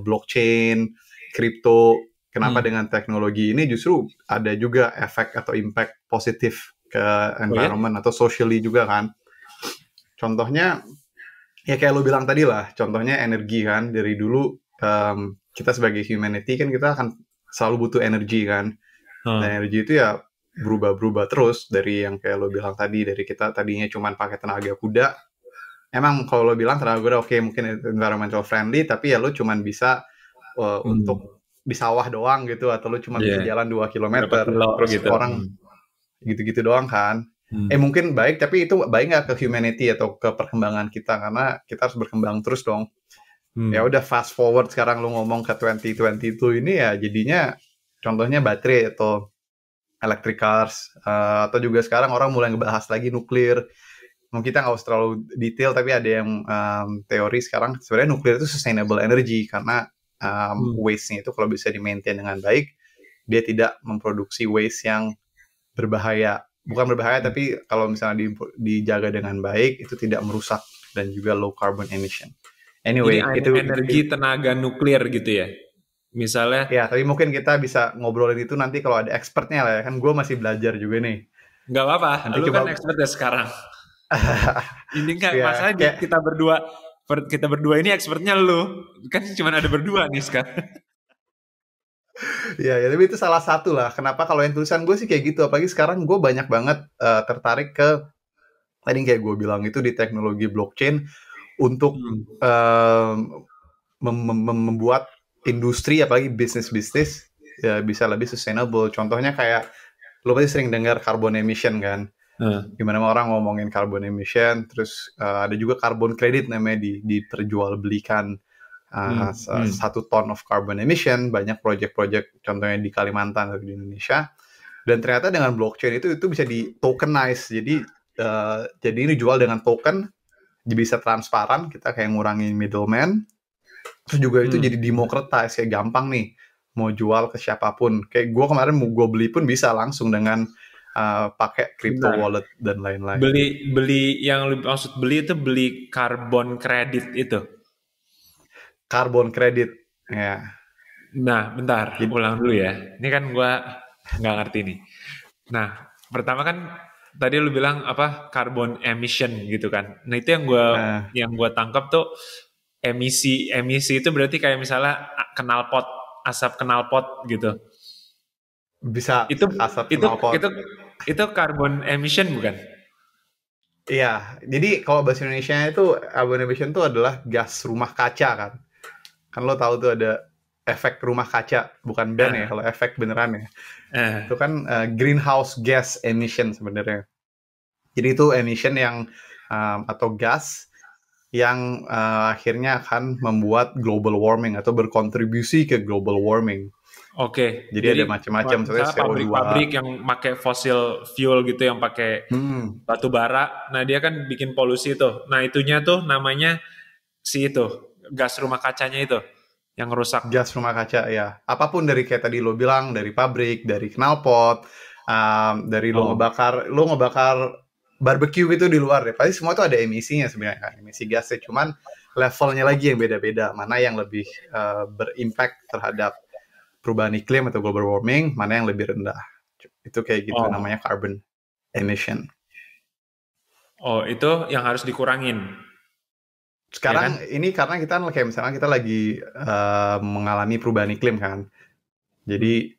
blockchain, crypto. Kenapa dengan teknologi ini justru ada juga efek atau impact positif ke environment atau socially juga kan. Contohnya ya kayak lo bilang tadi lah, contohnya energi kan. Dari dulu kita sebagai humanity kan kita akan selalu butuh energi kan. Dan energi itu ya berubah-berubah terus, dari yang kayak lo bilang tadi, dari kita tadinya cuma pakai tenaga kuda. Emang kalau lo bilang tenaga kuda oke, mungkin environmental friendly, tapi ya lo cuma bisa untuk di sawah doang gitu, atau lo cuma bisa jalan 2 kilometer terus gitu. Orang gitu-gitu doang kan. Mungkin baik, tapi itu baik nggak ke humanity atau ke perkembangan kita, karena kita harus berkembang terus dong. Ya udah fast forward sekarang lo ngomong ke 2022 ini ya jadinya contohnya baterai atau electric cars, atau juga sekarang orang mulai ngebahas lagi nuklir. Mungkin kita nggak usah terlalu detail, tapi ada yang teori sekarang sebenarnya nuklir itu sustainable energy karena waste-nya itu kalau bisa di-maintain dengan baik, dia tidak memproduksi waste yang berbahaya. Bukan berbahaya, tapi kalau misalnya dijaga dengan baik, itu tidak merusak, dan juga low carbon emission. Anyway, jadi itu energi tenaga nuklir gitu ya? Misalnya. Ya, tapi mungkin kita bisa ngobrolin itu nanti kalau ada expertnya lah ya. Kan gue masih belajar juga nih. Nggak apa-apa, lu kan expert ya sekarang. Ini kan masalahnya kita berdua ini expertnya lu. Kan cuma ada berdua nih sekarang. Ya, tapi itu salah satu lah. Kenapa kalau yang tulisan gue sih kayak gitu. Apalagi sekarang gue banyak banget tertarik ke, tadi kayak gue bilang itu di teknologi blockchain untuk membuat industri, apalagi bisnis-bisnis ya bisa lebih sustainable. Contohnya kayak lo pasti sering dengar carbon emission kan. Gimana orang ngomongin carbon emission, terus ada juga carbon credit namanya diperjualbelikan 1 ton of carbon emission. Banyak project-project contohnya di Kalimantan atau di Indonesia. Dan ternyata dengan blockchain itu bisa di tokenize. Jadi jadi ini dijual dengan token, bisa transparan, kita kayak ngurangin middleman. Terus juga itu jadi democratize, kayak gampang nih mau jual ke siapapun. Kayak gue kemarin mau gue beli pun bisa langsung dengan pakai crypto wallet dan lain-lain. Beli yang lu maksud beli itu beli carbon credit itu. Carbon credit, ya. Nah, bentar, ulang dulu ya. Ini kan gue nggak ngerti nih. Nah, pertama kan tadi lu bilang apa carbon emission gitu kan. Nah itu yang gue tangkap tuh emisi itu berarti kayak misalnya asap knalpot gitu. Bisa asap knalpot. Itu carbon emission bukan? Iya, jadi kalau bahasa Indonesia itu carbon emission itu adalah gas rumah kaca kan. Kan lo tahu tuh ada efek rumah kaca, bukan band ya, kalau efek beneran ya. Itu kan greenhouse gas emission sebenarnya. Jadi itu emission yang atau gas yang akhirnya akan membuat global warming atau berkontribusi ke global warming. Oke. Jadi ada macam-macam, misalnya pabrik-pabrik yang pakai fossil fuel gitu, yang pakai batu bara, nah dia kan bikin polusi tuh. Nah itunya tuh namanya gas rumah kacanya itu yang rusak. Gas rumah kaca ya. Apapun dari kayak tadi lo bilang, dari pabrik, dari knalpot, dari lo ngebakar barbecue itu di luar deh. Pasti semua tuh ada emisinya sebenarnya kan, emisi gasnya. Cuman levelnya lagi yang beda-beda. Mana yang lebih berimpact terhadap perubahan iklim atau global warming, mana yang lebih rendah. Itu kayak gitu namanya carbon emission. Oh, itu yang harus dikurangin. Sekarang ya kan? Ini karena kita kayak misalnya kita lagi mengalami perubahan iklim kan. Jadi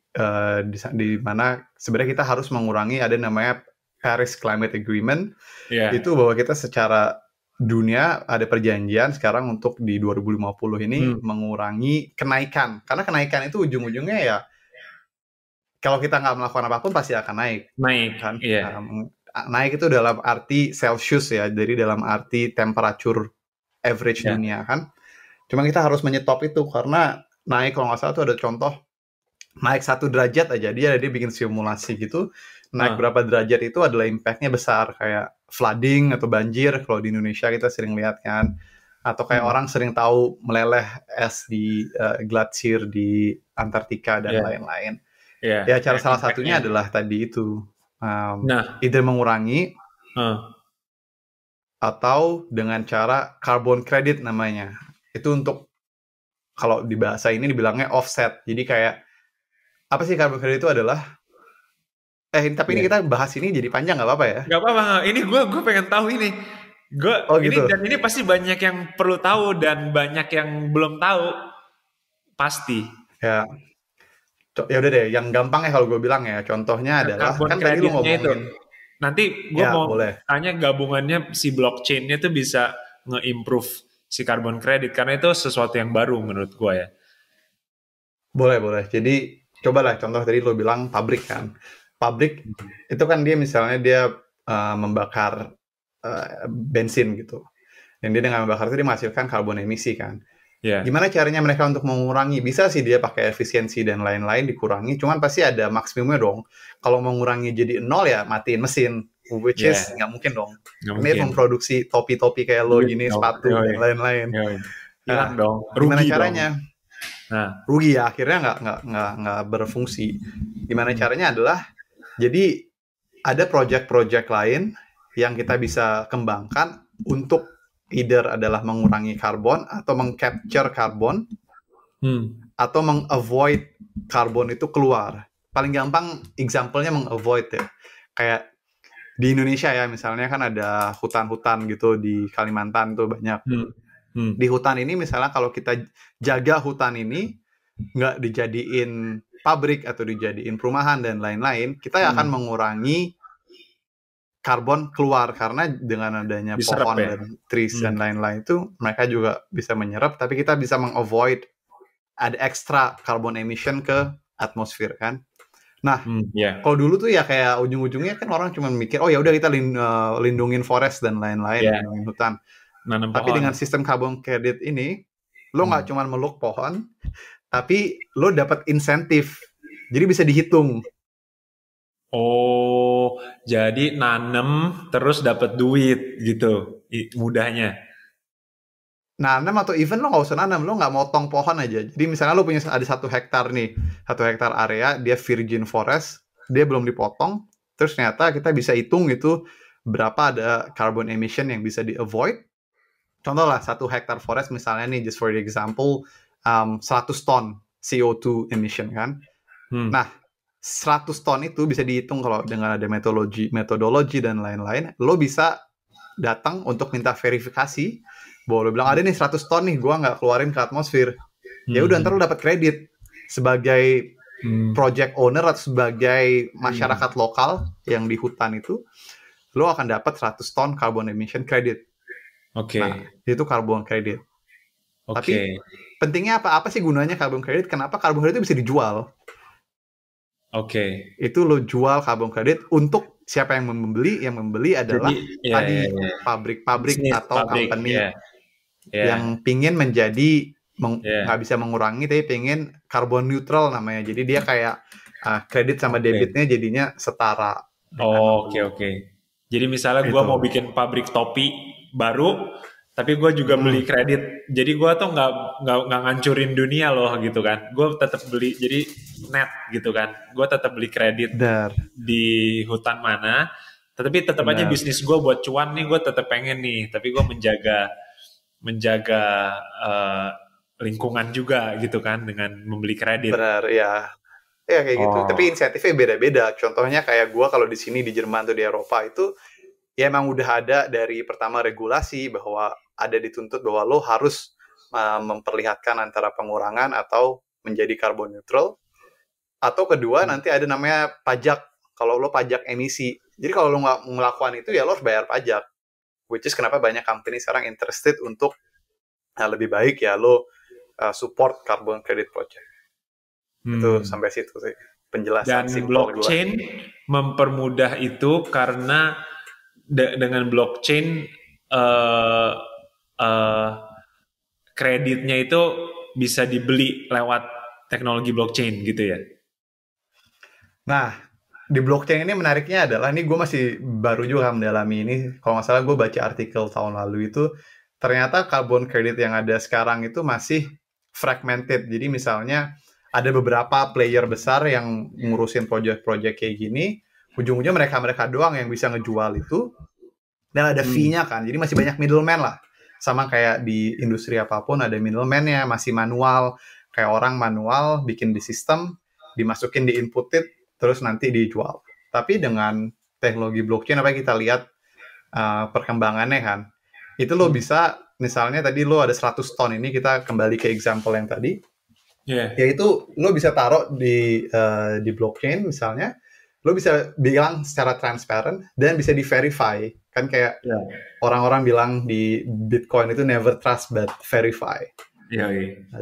di mana sebenarnya kita harus mengurangi, ada namanya Paris Climate Agreement. Itu bahwa kita secara dunia ada perjanjian sekarang untuk di 2050 ini mengurangi kenaikan. Karena kenaikan itu ujung-ujungnya ya kalau kita nggak melakukan apapun pasti akan naik. Kan? Naik itu dalam arti Celsius ya, dari dalam arti temperatur average dunia kan. Cuma kita harus menyetop itu karena naik, kalau nggak salah tuh ada contoh naik 1 derajat aja, dia bikin simulasi gitu. Naik berapa derajat itu adalah impact-nya besar, kayak flooding atau banjir kalau di Indonesia kita sering lihat kan, atau kayak orang sering tahu meleleh es di glacier di Antartika dan lain-lain. Ya cara salah satunya adalah tadi itu either mengurangi atau dengan cara carbon credit namanya. Itu untuk, kalau di bahasa ini dibilangnya offset. Jadi kayak apa sih carbon credit itu adalah tapi ini kita bahas ini jadi panjang, nggak apa-apa ya? Nggak apa-apa, ini gue pengen tahu ini. Gitu. Dan ini pasti banyak yang perlu tahu dan banyak yang belum tahu. Pasti. Ya udah deh, yang gampang ya kalau gue bilang ya, contohnya adalah kan tadi lu ngomongin itu. Nanti gue mau tanya gabungannya si blockchain-nya tuh bisa nge-improve si carbon credit, karena itu sesuatu yang baru menurut gue ya. Boleh. Jadi cobalah contoh tadi lu bilang pabrik kan. Pabrik itu kan dia misalnya dia membakar bensin gitu. Dan dia dengan membakar itu dia menghasilkan karbon emisi kan. Gimana caranya mereka untuk mengurangi? Bisa sih dia pakai efisiensi dan lain-lain dikurangi, cuman pasti ada maksimumnya dong. Kalau mengurangi jadi 0 ya matiin mesin, which is nggak mungkin dong. Ini memproduksi topi-topi kayak lo gini, sepatu dan lain-lain. Hilang dong. Gimana caranya? Rugi ya, akhirnya nggak berfungsi. Gimana caranya adalah, jadi ada project-project lain yang kita bisa kembangkan untuk either adalah mengurangi karbon atau mengcapture karbon atau mengavoid karbon itu keluar. Paling gampang example-nya mengavoid ya. Kayak di Indonesia ya, misalnya kan ada hutan-hutan gitu di Kalimantan tuh banyak. Di hutan ini misalnya kalau kita jaga hutan ini nggak dijadiin pabrik atau dijadiin perumahan dan lain-lain, kita akan mengurangi karbon keluar, karena dengan adanya pohon dan trees dan lain-lain itu mereka juga bisa menyerap, tapi kita bisa mengavoid ada extra carbon emission ke atmosfer kan. Nah, kalau dulu tuh ya kayak ujung-ujungnya kan orang cuma mikir, oh ya udah kita lindungin forest dan lain-lain, lindungin hutan. Tapi dengan sistem carbon credit ini, lo nggak cuma meluk pohon, tapi lo dapat insentif. Jadi bisa dihitung. Oh, jadi nanem terus dapat duit gitu, mudahnya. Nanam atau even lo nggak usah nanam, lo nggak motong pohon aja. Jadi misalnya lo punya ada 1 hektar nih, 1 hektar area, dia virgin forest, dia belum dipotong, terus ternyata kita bisa hitung itu berapa ada carbon emission yang bisa di avoid. Contoh lah 1 hektar forest misalnya nih, just for the example, 100 ton CO2 emission kan. Nah, 100 ton itu bisa dihitung kalau dengan ada metodologi dan lain-lain, lo bisa datang untuk minta verifikasi bahwa lo bilang ada nih 100 ton nih gue nggak keluarin ke atmosfer. Ya udah ntar lo dapat kredit sebagai project owner atau sebagai masyarakat lokal yang di hutan itu, lo akan dapat 100 ton carbon emission credit. Oke. Nah, itu carbon credit. Oke. Tapi pentingnya apa sih gunanya carbon credit? Kenapa carbon credit itu bisa dijual? Oke. Itu lo jual carbon credit untuk siapa yang membeli? Yang membeli adalah pabrik-pabrik atau company yang pingin menjadi nggak bisa mengurangi tapi pengen carbon neutral namanya. Jadi dia kayak kredit sama debitnya jadinya setara. Oke. Jadi misalnya gue mau bikin pabrik topi baru, tapi gue juga beli kredit. Jadi gue tuh nggak ngancurin dunia loh gitu kan. Gue tetap beli, jadi net gitu kan. Gue tetap beli kredit di hutan mana. Tetapi tetap aja bisnis gue buat cuan nih, gue tetap pengen nih. Tapi gue menjaga lingkungan juga gitu kan dengan membeli kredit. Benar ya. Ya kayak gitu. Tapi insentifnya beda-beda. Contohnya kayak gue kalau di sini di Jerman atau di Eropa itu ya emang udah ada dari pertama regulasi bahwa ada dituntut bahwa lo harus memperlihatkan antara pengurangan atau menjadi carbon neutral. Atau kedua nanti ada namanya pajak. Kalau lo pajak emisi. Jadi kalau lo nggak melakukan itu ya lo harus bayar pajak. Which is kenapa banyak company sekarang interested untuk lebih baik ya lo support carbon credit project. Itu sampai situ sih penjelasan. Dan blockchain mempermudah itu karena dengan blockchain kreditnya itu bisa dibeli lewat teknologi blockchain gitu ya. Nah, di blockchain ini menariknya adalah, ini gue masih baru juga mendalami ini, kalau nggak salah gue baca artikel tahun lalu itu, ternyata carbon credit yang ada sekarang itu masih fragmented. Jadi misalnya ada beberapa player besar yang ngurusin project-project kayak gini, ujung-ujungnya mereka doang yang bisa ngejual itu, dan ada fee-nya kan, jadi masih banyak middleman lah. Sama kayak di industri apapun ada middleman-nya, masih manual, kayak orang manual bikin di sistem, dimasukin di input terus nanti dijual. Tapi dengan teknologi blockchain apa yang kita lihat perkembangannya kan, itu lo bisa, misalnya tadi lo ada 100 ton ini, kita kembali ke example yang tadi, yaitu lo bisa taruh di blockchain misalnya, lo bisa bilang secara transparent dan bisa di-verify. Kan kayak orang-orang bilang di Bitcoin itu never trust but verify. Nah,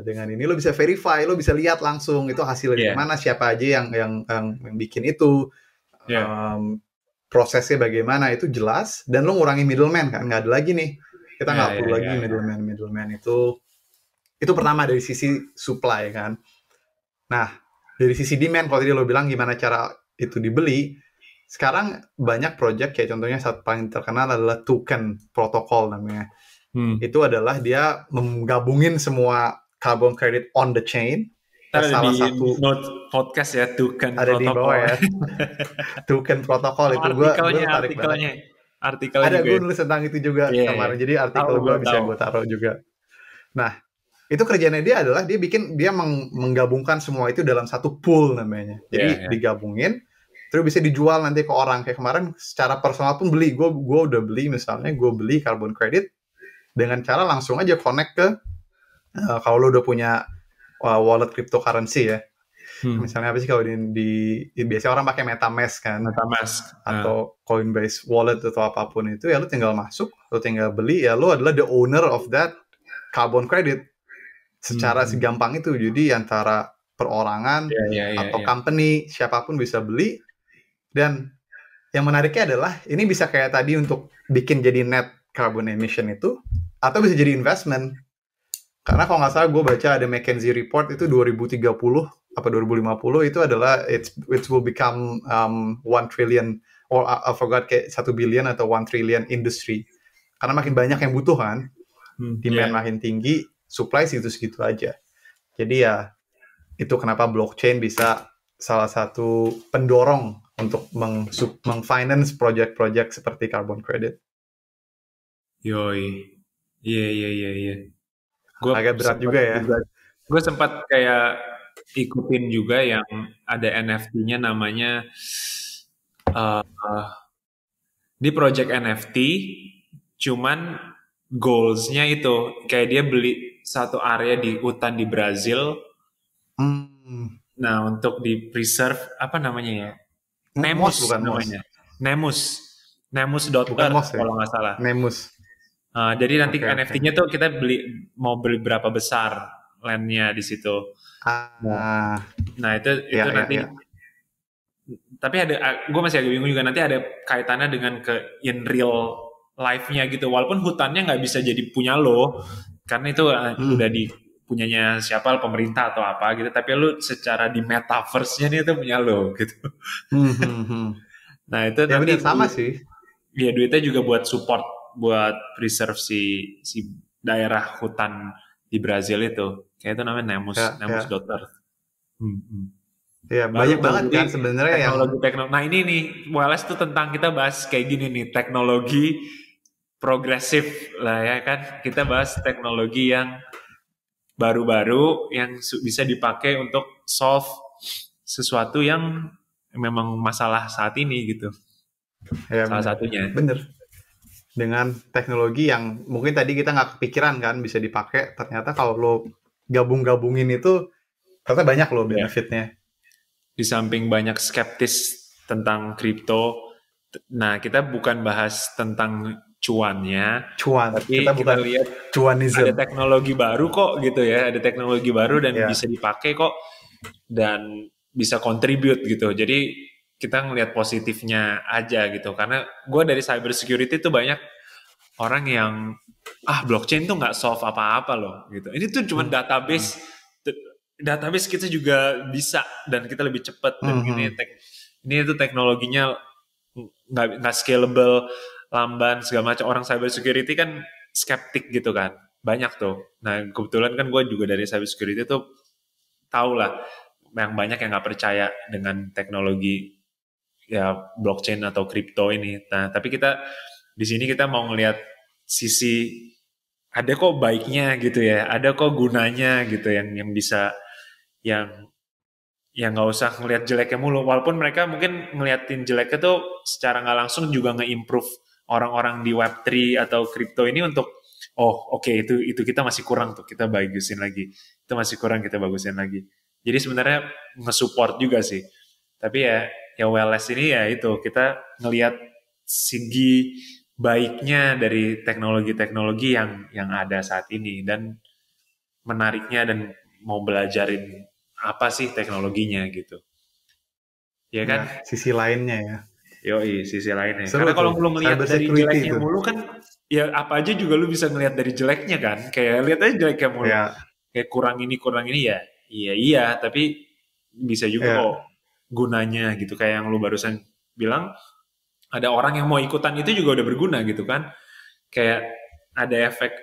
dengan ini lo bisa verify, lo bisa lihat langsung itu hasilnya gimana, siapa aja yang bikin itu, prosesnya bagaimana, itu jelas, dan lo ngurangi middleman kan, nggak ada lagi nih, kita nggak perlu lagi middleman itu pertama dari sisi supply kan. Nah, dari sisi demand, kalau tadi lo bilang gimana cara itu dibeli, sekarang banyak project kayak contohnya satu paling terkenal adalah token protocol namanya. Itu adalah dia menggabungin semua carbon credit on the chain. Ada di note podcast ya, token ada protocol. Di bawah ya. Token protocol itu gue tarik banget. Artikelnya ada gue nulis tentang itu juga kemarin. Jadi artikel gue bisa gue taruh juga. Nah, itu kerjanya dia adalah dia menggabungkan semua itu dalam satu pool namanya. Jadi digabungin, terus bisa dijual nanti ke orang. Kayak kemarin secara personal pun beli. Gue udah beli, misalnya gue beli carbon credit dengan cara langsung aja connect ke kalau lo udah punya wallet cryptocurrency ya. Misalnya apa sih kalau di biasanya orang pakai MetaMask kan, atau Coinbase wallet atau apapun itu, ya lo tinggal masuk, lo tinggal beli, ya lo adalah the owner of that carbon credit secara segampang itu. Jadi antara perorangan atau company siapapun bisa beli. Dan yang menariknya adalah ini bisa kayak tadi untuk bikin jadi net carbon emission itu, atau bisa jadi investment. Karena kalau nggak salah gue baca ada McKinsey report itu 2030 apa 2050 itu adalah it will become 1 trillion or I forgot kayak 1 billion atau 1 trillion industry. Karena makin banyak yang butuh kan, demand makin tinggi, supply segitu-segitu aja. Jadi ya itu kenapa blockchain bisa salah satu pendorong untuk meng-finance project-project seperti carbon credit. Yoi. Iya. Agak berat juga ya. Gue sempat kayak ikutin juga yang ada NFT-nya namanya di project NFT, cuman goals-nya itu kayak dia beli satu area di hutan di Brazil. Nah, untuk di preserve apa namanya ya? Nemus bukan namanya. Nemus.earth kalau nggak salah. Nemus. Jadi nanti NFT-nya tuh kita mau beli berapa besar land-nya di situ. Nah itu nanti. Tapi gue masih agak bingung juga, nanti ada kaitannya dengan ke in real life-nya gitu. Walaupun hutannya nggak bisa jadi punya lo, karena itu udah di punyanya siapa, pemerintah atau apa gitu. Tapi lu secara di metaverse-nya nih itu punya lo gitu. Nah itu ya nanti sama sih. Iya, duitnya juga buat support, buat preserve si daerah hutan di Brazil itu. Kayak itu namanya Nemus.earth. Ya banyak banget kan sebenarnya teknologi. Nah ini nih, Wallace tuh tentang kita bahas kayak gini nih, teknologi progresif lah ya kan. Kita bahas teknologi yang baru-baru yang bisa dipakai untuk solve sesuatu yang memang masalah saat ini gitu. Ya, salah satunya. Bener. Dengan teknologi yang mungkin tadi kita nggak kepikiran kan bisa dipakai, ternyata kalau lo gabung-gabungin itu ternyata banyak lo benefitnya. Di samping banyak skeptis tentang kripto, nah kita bukan bahas tentang cuannya, tapi kita lihat cuanism. Ada teknologi baru kok gitu ya, ada teknologi baru dan bisa dipakai kok dan bisa contribute gitu. Jadi kita ngelihat positifnya aja gitu, karena gue dari cyber security tuh banyak orang yang blockchain tuh nggak solve apa-apa loh gitu. Ini tuh cuma database kita juga bisa dan kita lebih cepat dan ini itu teknologinya nggak scalable, lamban segala macam. Orang cyber security kan skeptik gitu kan, banyak tuh. Nah kebetulan kan gue juga dari cyber security tuh tahu lah yang banyak yang nggak percaya dengan teknologi ya blockchain atau kripto ini. Nah tapi kita di sini kita mau ngelihat sisi ada kok baiknya gitu ya, ada kok gunanya gitu yang bisa yang nggak usah ngelihat jeleknya mulu, walaupun mereka mungkin ngeliatin jeleknya tuh secara nggak langsung juga nge-improve orang-orang di Web3 atau kripto ini untuk itu kita masih kurang tuh, kita bagusin lagi, itu masih kurang kita bagusin lagi. Jadi sebenarnya nge-support juga sih, tapi ya Wellness ini ya itu kita ngelihat segi baiknya dari teknologi-teknologi yang ada saat ini dan menariknya dan mau belajarin apa sih teknologinya gitu. Ya kan? Ya, sisi lainnya ya. Yoi, sisi lainnya. Karena kalau lu ngelihat dari jeleknya mulu kan, ya apa aja juga lu bisa ngelihat dari jeleknya kan. Kayak lihat aja jeleknya mulu. Ya. Kayak kurang ini ya. Iya, tapi bisa juga kok gunanya gitu. Kayak yang lu barusan bilang, ada orang yang mau ikutan itu juga udah berguna gitu kan. Kayak ada efek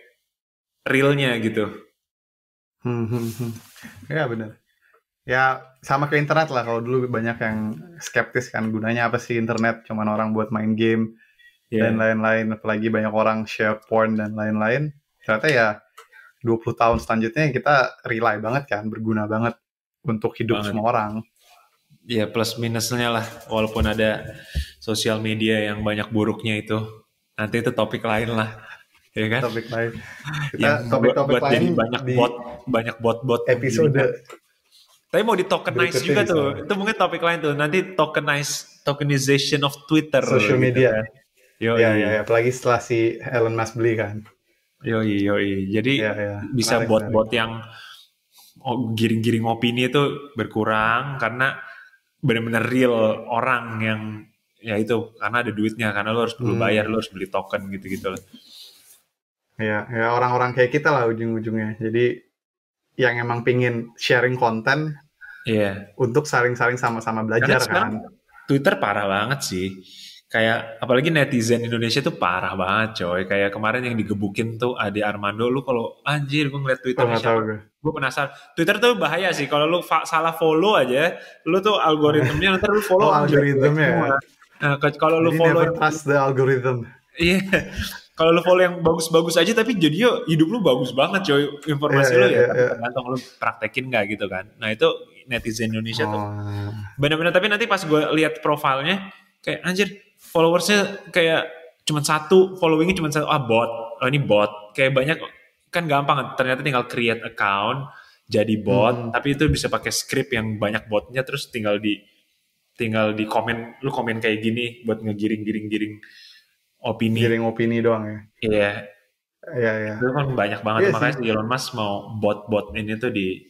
realnya gitu. Ya benar. Ya sama ke internet lah, kalau dulu banyak yang skeptis kan, gunanya apa sih internet, cuman orang buat main game dan lain-lain, apalagi banyak orang share porn dan lain-lain. Ternyata ya 20 tahun selanjutnya kita rely banget kan, berguna banget untuk hidup semua orang. Ya plus minusnya lah, walaupun ada sosial media yang banyak buruknya itu, nanti itu topik lain lah. Ya kan? Topik lain. Kita topik-topik lain jadi banyak bot episode. Tapi mau di tokenize juga tuh. Itu mungkin topik lain tuh. Nanti tokenization of Twitter. Social media. Gitu kan. Ya, apalagi setelah si Elon Musk beli kan. Yoi. Jadi bisa bot-bot yang giring-giring opini itu berkurang karena benar-benar real orang yang ya itu karena ada duitnya, karena lo harus perlu bayar, lo harus beli token gitu-gitu lah. Ya orang-orang kayak kita lah ujung-ujungnya. Jadi yang emang pingin sharing konten Iya. untuk saling-saling sama-sama Karena belajar sekarang kan. Twitter parah banget sih. Kayak apalagi netizen Indonesia tuh parah banget coy. Kayak kemarin yang digebukin tuh Ade Armando. Lu kalau anjir gue ngeliat Oh Twitternya nggak tahu siapa. gue. Gue penasaran. Twitter tuh bahaya sih. Kalau lu salah follow aja. Lu tuh algoritmnya ntar lu follow Oh orang jelek-jelek algoritmnya ya. semua. Nah, kalau lu Jadi follow never yang trust the algorithm. iya, kalau lu follow yang bagus-bagus aja tapi jadinya hidup lu bagus banget coy. Iya Informasi lu iya ya iya. tapi Iya. tergantung lu praktekin nggak gitu kan. Nah itu netizen Indonesia tuh Oh. benar-benar, tapi nanti pas gue lihat profilnya kayak anjir followersnya kayak cuma satu, followingnya cuma satu, bot, ini bot, kayak banyak kan gampang kan, ternyata tinggal create account jadi bot, Hmm. tapi itu bisa pakai script yang banyak botnya, terus tinggal di komen, lu komen kayak gini buat ngegiring opini. Giring opini doang ya. Iya, Iya iya. itu kan banyak banget Iya tuh, sih. makanya si Elon Musk mau bot-bot ini tuh di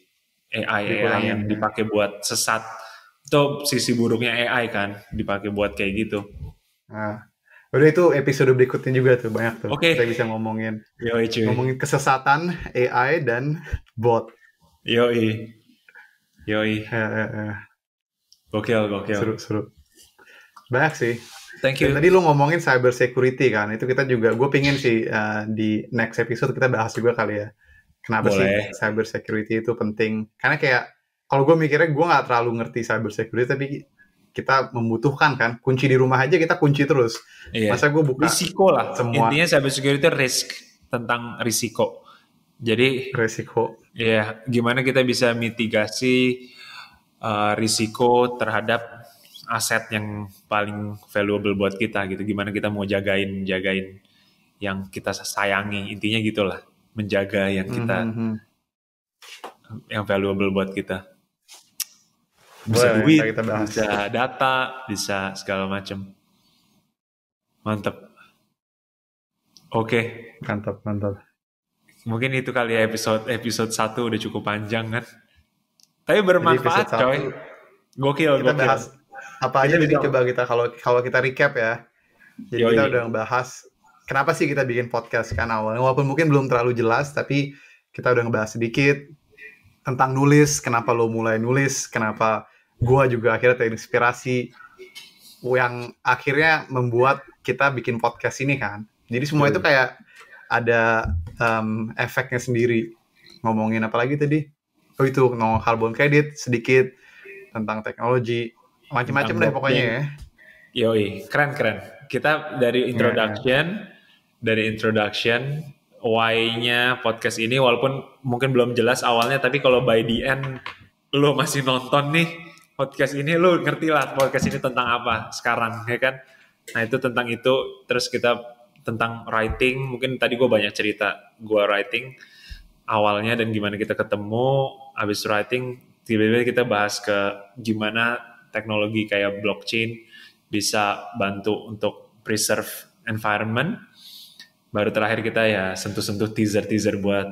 AI Dikurangin yang ya. dipakai buat sesat. Itu sisi buruknya AI kan, dipakai buat kayak gitu. Nah, udah itu episode berikutnya juga tuh banyak tuh. Oke. Kita bisa ngomongin Yoi cuy. ngomongin kesesatan AI dan bot. Yoi. Ya. Gokil. Seru. Banyak sih. Thank Dan you. tadi lu ngomongin cyber security kan, itu kita juga, gue pingin sih di next episode kita bahas juga kali ya. Kenapa Boleh. sih cyber security itu penting? Karena kayak kalau gue mikirnya gue nggak terlalu ngerti cyber security, tapi kita membutuhkan kan. Kunci di rumah aja kita kunci terus. Iya. Masa gue buka Risiko lah. semua Intinya cyber security risk, tentang risiko. Jadi resiko. ya gimana kita bisa mitigasi risiko terhadap aset yang paling valuable buat kita gitu. Gimana kita mau jagain yang kita sayangi. Intinya gitulah, menjaga yang kita yang valuable buat kita. Bisa Boleh, duit, kita bahas. bisa data, bisa segala macam. Mantap. Oke. Mantap. Mungkin itu kali ya episode 1 udah cukup panjang kan. Tapi Jadi bermanfaat episode coy. 1 Gokil. kita bahas apa aja tadi, coba kita kalau kita recap ya. Jadi Yoi. kita udah ngebahas kenapa sih kita bikin podcast kan awalnya, walaupun mungkin belum terlalu jelas, tapi kita udah ngebahas sedikit tentang nulis, kenapa lo mulai nulis, kenapa gua juga akhirnya terinspirasi yang akhirnya membuat kita bikin podcast ini kan. Jadi semua itu kayak ada efeknya sendiri. Ngomongin apa lagi tadi? Oh itu no carbon credit, sedikit tentang teknologi, macam-macam deh pokoknya ya. Yoi, keren. Kita dari introduction, why-nya podcast ini, walaupun mungkin belum jelas awalnya, tapi kalau by the end lo masih nonton nih podcast ini, lo ngerti lah podcast ini tentang apa sekarang, ya kan? Nah itu tentang itu, terus kita tentang writing, mungkin tadi gue banyak cerita, gue writing awalnya dan gimana kita ketemu, abis writing, tiba-tiba kita bahas ke gimana teknologi kayak blockchain bisa bantu untuk preserve environment. Baru terakhir kita ya sentuh-sentuh teaser buat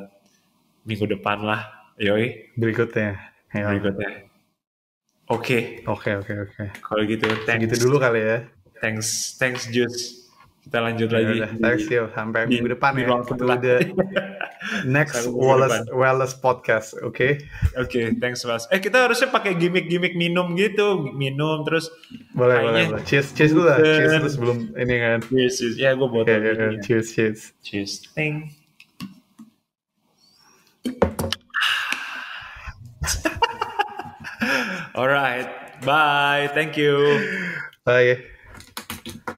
minggu depan lah. Yoi. Berikutnya. Oke. Kalau gitu, thanks. Segitu dulu kali ya. Thanks Juice. Kita lanjut lagi. Thanks you. Sampai minggu depan ya. Itu the next Wellness podcast. Oke, thanks Mas. Kita harusnya pakai gimmick minum gitu. Minum terus. Boleh. Cheers dulu lah. Cheers dulu sebelum ini kan. Cheers. Ya gue botol. Cheers. Ting. Alright. Bye. Thank you. Bye.